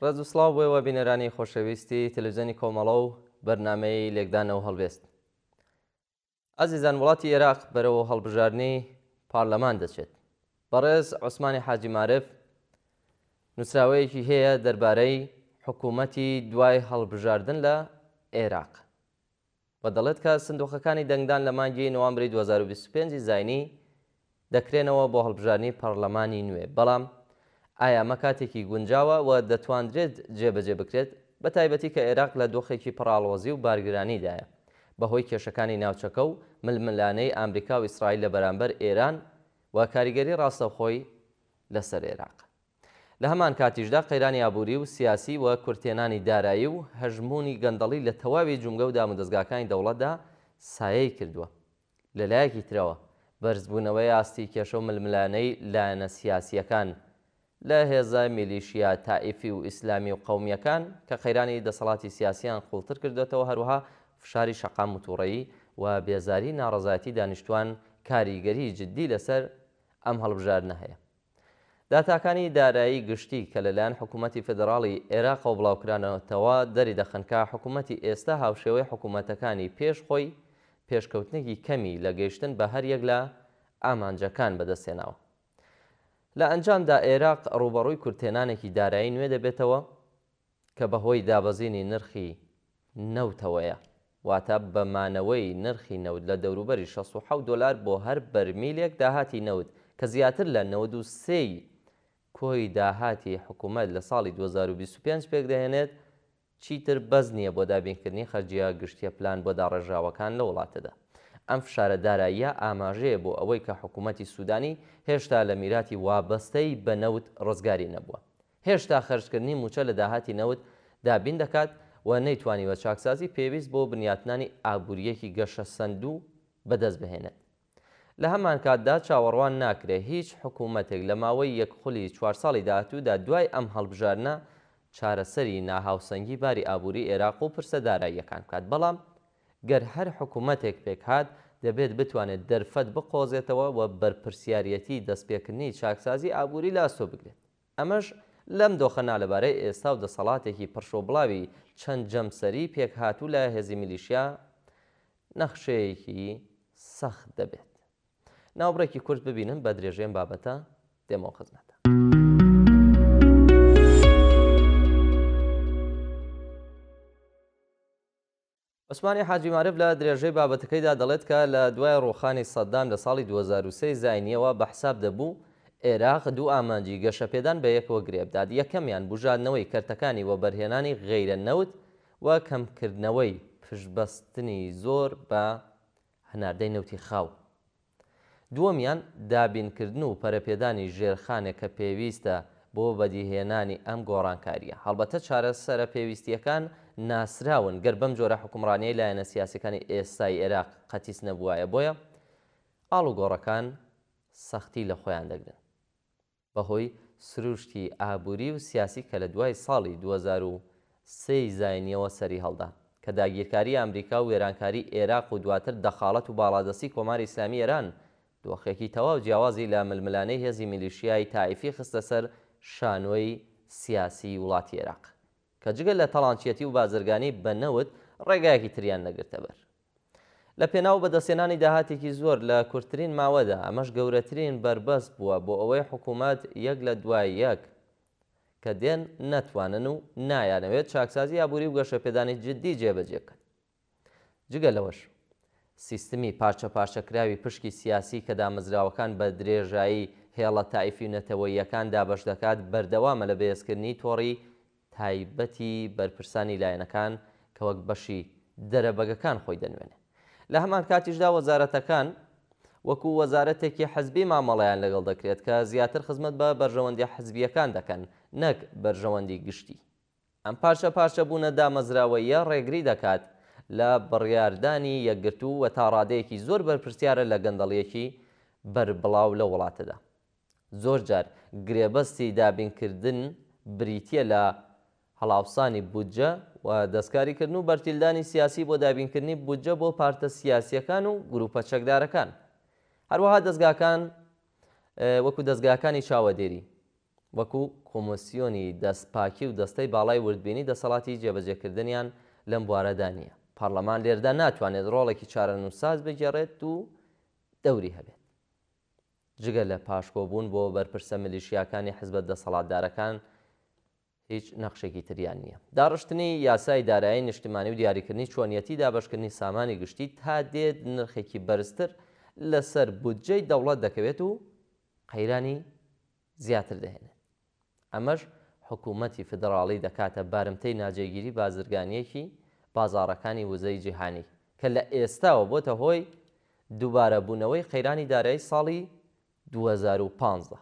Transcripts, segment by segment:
ڕێز و سڵاو بۆیەوە بینەرانی خۆشەویستی تەلەڤیزیۆنی کۆمەڵە و بەرنامەی لێکدانەوە هەڵبێست. ئازیزان، وڵاتی عێراق بەرەوە هەڵبژاردنی پارلەمان دەچێت. بەڕێز عوسمانی حاجی مارف نووسراوەیەکی هەیە دەربارەی حکوومەتی دوای هەڵبژاردن لە عێراق. بە دەڵێت کە سندوقەکانی دەنگدان لە مانگی نۆڤەمبری 2025 زاینی دەکرێنەوە بۆ هەڵبژاردنی پەرلەمانی نوێ، بەڵام ئایا ئەمە کاتێکی گونجاوە و دەتوانرێت جێبەجێ بکرێت، بە تایبەتی کە عێراق لە دۆخێکی پڕاڵۆزی و بارگرانیدایە بەهۆی کێشەکانی ناوچەکە و ململانەی ئامریکا و ئیسرائیل لە بەرامبەر ئێران و کاریگەری ڕاستەوخۆی لەسەر عێراق. لە هەمان کاتیشدا قەیرانی ئابووری و سیاسی و کورتێنانی دارایی و هەژمونی گەندەڵی لە تەواوی جومگە و دامودەستگاکانی دەوڵەتدا سایەی کردووە. لەلایەکی ترەوە بەرزبوونەوەی ئاستی کێشە و ململانەی لایەنە سیاسیەکان لە هێزە میلیشیا تائیفی و ئیسلامی و قەومیەکان کە قەیرانی دەسەڵاتی سیاسیان قوڵتر کردوێتەوە، هەروەها فشاری شەقام و تووڕەیی و بێزاری ناڕەزایەتی دانیشتوان کاریگەری جددی لەسەر ئەم هەڵبژاردنە هەیە. داتاکانی دارایی گشتی کە لەلایەن حکوومەتی فێدراڵی عێراق و بڵاوکرانەوەتەوە دەری دەخەنکە حکوومەتی ئێستا هاوشێوەی حکوومەتەکانی پێش خۆی پێشکەوتنێکی کەمی لە گەیشتن بە هەر یەک لە ئامانجەکان بەدەستێناوە. لە ئەنجامدا عێراق ڕوبەڕووی کورتێنانێکی دارایی نوێ دەبێتەوە کە بەهۆی دابەزینی نرخی نەوتەوەیە، واتە بەمانەوەی نرخی نەوت لە دەوروبەری $67 بۆ هەر بەرمیلێک داهاتی نەوت کە زیاتر لە 93 کۆی داهاتی حکوومەت لە ساڵی 2025 پێک دەهێنێت. چیتر بەز نییە بۆ دابینکردنی خەرجیە گشتیە پلان بۆ داڕێژراوەکان لە وڵاتەدا. ئەم فشارە داراییە ئاماژەیە بۆ ئەوەی کە حکوومەتی سوودانی هێشتا لە میراتی وابەستەی بە نەوت ڕزگاری نەبووە. هێشتا خەرجکردنی موچە لە داهاتی نەوت دابین دەکات و نەیتوانیوە چاکسازی پێویست بۆ بنیاتنانی ئابوووریەکی گەشە سەندوو بەدەست بهێنێت. لە هەمان کاتدا چاوەڕوان ناکرێت هیچ حکوومەتێک لە ماوەی یەک خولی 4 ساڵی داهاتوودا دوای ئەم هەڵبژاردنە چارەسەری ناهاوسەنگی باری ئابووری عێراق و پرسە داراییەکان بکات. بەڵام گەر هەر حکوومەتێک پێک هات دەبێت بتوانێت دەرفەت بقۆزێتەوە و بەرپرسیارەتی دەستپێکردنی چاکسازی ئابووری لاسۆ بگرێت. ئەمەش لەم دۆخەنا لەبارەی ئێستا و دەسەڵاتێکی پڕشۆبڵاوی چەند جەمسەری پێک هاتوو لە هێزی میلیشیا نەخشەیەکی سەخت دەبێت. ناوبڕێکی کورت ببینم بە درێژێن بابەتە دێمەوە خزمەتە. عوسمانی حاجی مارف لە درێژەی بابەتەکەیدا دەڵێت کە لە دوای ڕۆخانی سەدام لە ساڵی 2023 زاینیەوە بە حساب دەبوو عێراق دوو ئامانجی گەشەپێدان بە یەکەوە گرێبدات. یەکەمیان بژاردنەوەی کەرتەکانی وەبەرهێنانی غەیرە نەوت و کەمکردنەوەی پشتبەستنی زۆر بە هەناردەی نەوتی خاو. دووەمیان دابینکردن و پەرەپێدانی ژێرخانێک کە پێویستە بۆ بەدیهێنانی ئەم گۆڕانکاریە. هەڵبەتە چارەسەرە پێویستیەکان ناسراون گەر بەم جۆرە حکومڕانیەی لایەنە سیاسەکانی ئێستای عێراق قەتیس نەبووایە، بۆیە ئاڵ و گۆڕەکان سەختی لە خۆیان دەگرن بەهۆی سروشتی ئابووری و سیاسی کە لە دوای ساڵی 2023 زاینیەوە سەری هەڵدا کە داگیرکاری ئەمریکا و وێرانکاری عێراق و دواتر دەخاڵەت و باڵادەستی کۆماری ئیسلامی ئێران دۆخێکی تەواو جیاوازی لە ململانەی هێزی میلیشیای تائیفی خستە سەر شانۆی سیاسی وڵاتی عێراق کە جگەل لە تەڵانچێتی و بازرگانی بە نەوت ڕێگایەکی تریان نەگرتە بەر. لە پێناو بەدەستێنانی داهاتێکی زۆر لە کورتترین ماوەدا ئەمەش گەورەترین بربەست بووە بۆ ئەوەی حکوومەت یەک لە دوای یەک کە دێن نەتوانن و نایانەوێت چاکسازی ئابووری و گەشەپێدانی جددی جێبەجێ بکەن. جگە لەوەش سیستمی پارچە پارچەکراوی پشکی سیاسی کە دامەزراوەکان بە درێژایی هێڵە تائیفی و نەتەوەییەکان دابەش دەکات بەردەوامە لە بەهێزکردنی تۆڕی تایبەتی بەرپرسانی لایەنەکان کە وەک بەشی دەرەبەگەکان خۆی دەنوێنێ. لە هەمان کاتیشدا وەزارەتەکان وەکو وەزارەتێکی حزبی مامەڵەیان لەگەڵ دەکرێت کە زیاتر خزمەت بە بەرژەوەندی حزبیەکان دەکەن نەک بەرژەوەندی گشتی. ئەم پارچە پارچە بوونە دامەزراوەیە ڕێگری دەکات لە بڕیاردانی یەکگرتوو و تا ڕادەیەکی زۆر بەرپرسیارە لە گەندەڵیەکی بەربڵاو لە وڵاتەدا. زۆر جار گرێبەستی دابینکردن بریتیە لە هەڵاوسانی بودجە و دەستکاریکردن و بەرتیلدانی سیاسی بۆ دابینکردنی بودجە بۆ پارتە سیاسیەکان و گروپە چەکدارەکان. هەروەها دەستگاکان وەکو دەستگاکانی چاوەدێری وەکو کۆمسیۆنی دەستپاکی و دەستەی باڵای وردبینی دەسەڵاتی جێبەجێکردنیان لەم بوارەدا نییە. پارلەمان لێردا ناتوانێت ڕۆڵێکی چارەنووساز بگێڕێت و دەوری هەبێت. جگە لە پاشکۆبوون بۆ بەرپرسە میلیشیاکانی حزبە دەسەڵاتدارەکان هیچ نەخشێکی تریان نییە. داڕشتنی یاسای دارایی نیشتیمانی و دیاریکردنی چۆنیەتی دابەشکردنی سامانی گشتی تا دێت نرخێکی بەرزتر لەسەر بودجەی دەوڵەت دەکەوێت و قەیرانی زیاتر دەهێنێت. ئەمەش حکوومەتی فدراڵی دەکاتە بارمتەی ناجێگیری بازرگانیەکی بازاڕەکانی وزەی جیهانی کە لە ئێستاوە بۆتە هۆی دووبارە بوونەوەی قەیرانی دارایی ساڵی 2015.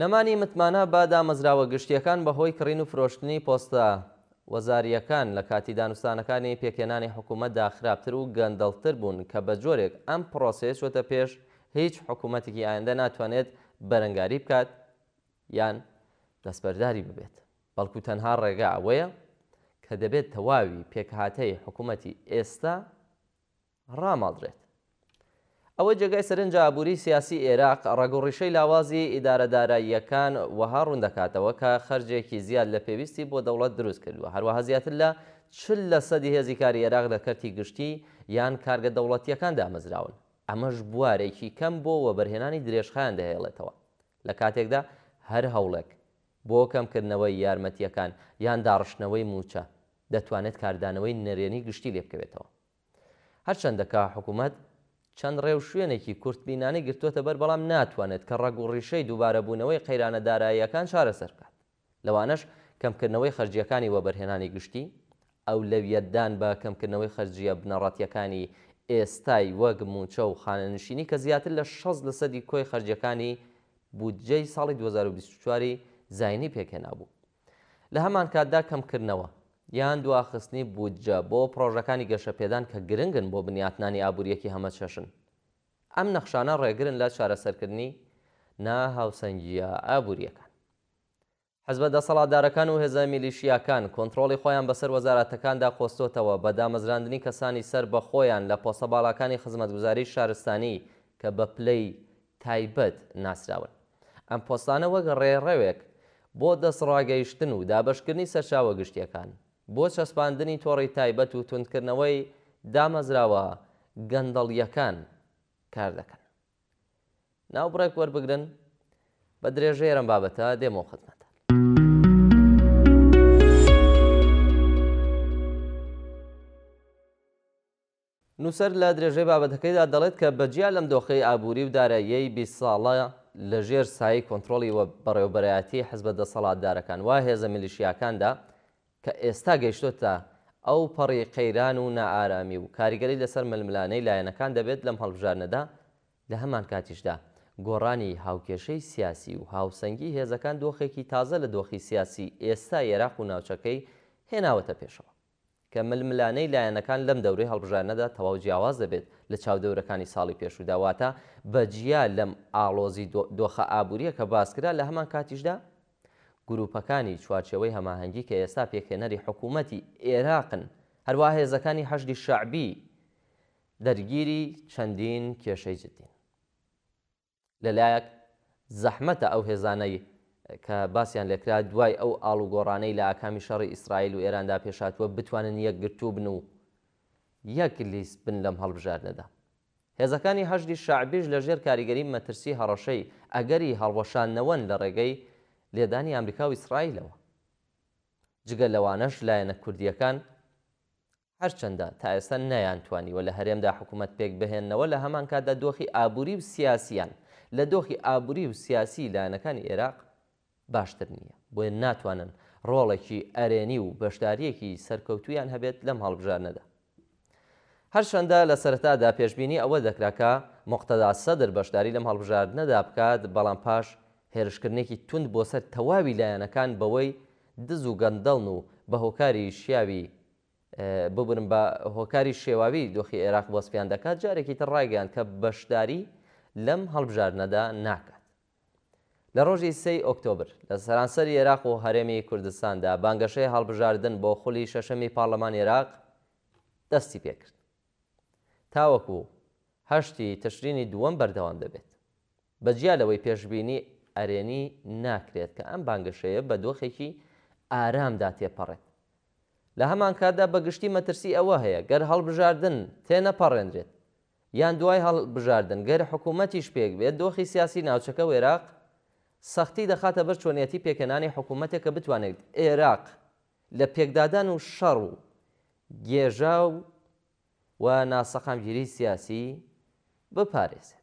نەمانی متمانە با دامەزراوە گشتیەکان بەهۆی کڕین و فرۆشتنی پۆستە وەزاریەکان لە کاتی دانوستانەکانی پێکێنانی حکوومەتدا خراپتر و گەندەڵتر بوون کە بە جۆرێک ئەم پرۆسەیە چۆتە پێش هیچ حکوومەتێکی ئایندە ناتوانێت بەرەنگاری بکات یان دەستبەرداری ببێت. بەڵکو تەنها ڕێگا ئەوەیە کە دەبێت تەواوی پێکهاتەی حکوومەتی ئێستا ڕامەڵدرێت. ئەوە جێگای سەرنج ئابووری سیاسی عێراق ڕێگەڕیشەی لاوازی ئیدارەداراییەکان وەها ڕوون دەکاتەوە کە خەرجێکی زیاد لە پێویستی بۆ دەوڵەت دروست کردووە. هەروەها زیاتر لە 40% هێزی کاری عێراق لە کەرتی گشتی یان کارگە دەوڵەتیەکان دامەزراون. ئەمەش بوارێکی کەم بۆ وەبەرهێنانی درێژخایان دەهێڵێتەوە لە کاتێکدا هەر هەوڵێک بۆ کەمکردنەوەی یارمەتیەکان یان داڕشتنەوەی موچە دەتوانێت کاردانەوەی نەرێنی گشتی لێ بکەوێتەوە. هەرچەندەکە حکوومەت چەند ڕێو شوێنێکی کورتبینانی گرتووەتە بەر بەڵام ناتوانێت کە ڕەگوڕیشەی دووبارەبوونەوەی قەیرانە داراییەکان چارەسەر بکات. لەوانەش کەمکردنەوەی خەرجیەکانی وەبەرهێنانی گشتی ئەولەویەتدان بە کەمکردنەوەی خەرجیە بنەڕەتیەکانی ئێستای وەک موچە و خانەنشینی کە زیاتر لە 60% کۆی خەرجیەکانی بودجەی ساڵی 2024 زاینی پێکێنابوو. لە هەمان کاتدا کەمکردنەوە یان دواخستنی بودجە بۆ پرۆژەکانی گەشەپێدان کە گرنگن بۆ بنیاتنانی ئابوووریەکی هەمە چەشن. ئەم نەخشانە ڕێگرن لە چارەسەرکردنی ناهاوسەنگیە ئابوووریەکان. حزبە دەسەڵاتدارەکان و هێزە میلیشیاکان کۆنتڕۆڵی خۆیان بەسەر وەزارەتەکاندا خۆستۆتەوە بە دامەزراندنی کەسانی سەر بە خۆیان لە پۆستە باڵاکانی خزمەتگوزاری شارستانی کە بە پلەی تایبەت ناسراون. ئەم پۆستانە وەک ڕێڕەوێک بۆ دەستڕاگەیشتن و دابەشکردنی سەرچاوە گشتیەکان بۆ چەسپاندنی تۆڕی تایبەت و توندکردنەوەی دامەزراوە گەندەڵیەکان کار دەکەن. ناوبڕێک وەربگرن بە درێژەیەرم بابەتە دێمە خزمەتە. نووسەر لە درێژەی بابەتەکەیدا دەڵێت کە بەجیا لەم دۆخەی ئابووری و داراییەی 20 ساڵە لە ژێر سایی کۆنتڕۆڵی بەڕێوەبەرایەتی حزبە دەسەڵاتدارەکان وا هێزە میلیشیاکاندا کە ئێستا گەیشتۆتە ئەو پەڕی قەیران و نائارامی و کاریگەری لەسەر ململانەی لایەنەکان دەبێت لەم هەڵبژارنەدا لە هەمان کاتیشدا گۆڕانی هاوکێشەی سیاسی و هاوسەنگی هێزەکان دۆخێکی تازە لە دۆخی سیاسی ئێستا عێراق و ناوچەکەی هێناوەتە پێشەوە کە ململانەی لایەنەکان لەم دەورەی هەڵبژارنەدا تەواو جیاواز دەبێت لە چاودەورەکانی ساڵی پێشوودا واتە بەجیا لەم ئاڵۆزی دۆخە ئابووریە کە باسکرا لە هەمان کاتیشدا گروپەکانی چوارچێوەی هەماهەنگی کە ئێستا پێکهێنەری حکوومەتی عێراقن هەروە هێزەکانی حەشدی شەعبی دەرگیری چەندین کێشەی جددین. لەلایەک زەحمەتە ئەو هێزانەی کە باسییان لێکرا دوای ئەو ئاڵوگۆڕانەی لە ئاکامی شەڕی ئیسرائیل و ئێراندا پێشاتوە بتوانن یەکگرتوو بن و یەک لیست بن لەم هەڵبژاردنەدا. هێزەکانی حەشدی شەعبیش لەژێر کاریگەری مەترسی هەڕەشەی ئەگەری هەڵوەشاندنەوەن لە ڕێگەی لێدانی ئەمریکا و ئیسرائیلەوە. جگە لەوانەش لایەنە کوردیەکان هەرچەندە تا ئێستا نەیانتوانیوە لە هەرێمدا حکوومەت پێک بهێننەوە لە هەمان کاتدا دۆخی ئابووری و سیاسیان لە دۆخی ئابووری و سیاسی لایەنەکانی عێراق باشتر نییە بۆیە ناتوانن ڕۆڵێکی ئەرێنی و بەشداریەکی سەرکەوتویان هەبێت لەم هەڵبژارنەدا. هەرچەندە لە سەرەتادا پێشبینی ئەوە دەکراکە موقتەدا سەدر بەشداری لەم هەڵبژاردنەدا بکات بەڵام پاش هێرشکردنێکی تند بۆ سەر تەواوی لایەنەکان بەوەی دز و گەندەڵن و بە هۆکاری شیاوی ببرن بە هۆکاری شێواوی دۆخی عێراق وەسپیان دەکات جارێکی تر ڕایگەیاند کە بەشداری لەم هەڵبژاردنەدا ناکات. لە ڕۆژی 3 ئۆکتۆبر لە سەرانسەری عێراق و هەرێمی کوردستاندا بانگەشەی هەڵبژاردن بۆ خولی شەشەمی پاڵەمانی عێراق دەستی پێکرد. تاوەکو 8 تشرینی دووەم بەردەوام دەبێت. بەجیا لەوەی پێشبینی ئەرێنی ناکرێت کە ئەم بانگەشەیە بە دۆخێکی ئارامدا تێپەڕێت. لە هەمان کاتدا بەگشتی مەترسی ئەوە هەیە گەر هەڵبژاردن تێنەپەڕێنرێت یان دوای هەڵبژاردن گەر حکوومەتیش پێک بێت دۆخی سیاسی ناوچەکە و عێراق سەختی دەخاتە بەر چۆنیەتی پێکەنانی حکوومەتێک کە بتوانێت عێراق لە پێکدادان و شەڕ و گێژا و ناسەقامگیری سیاسی بپارێزێت.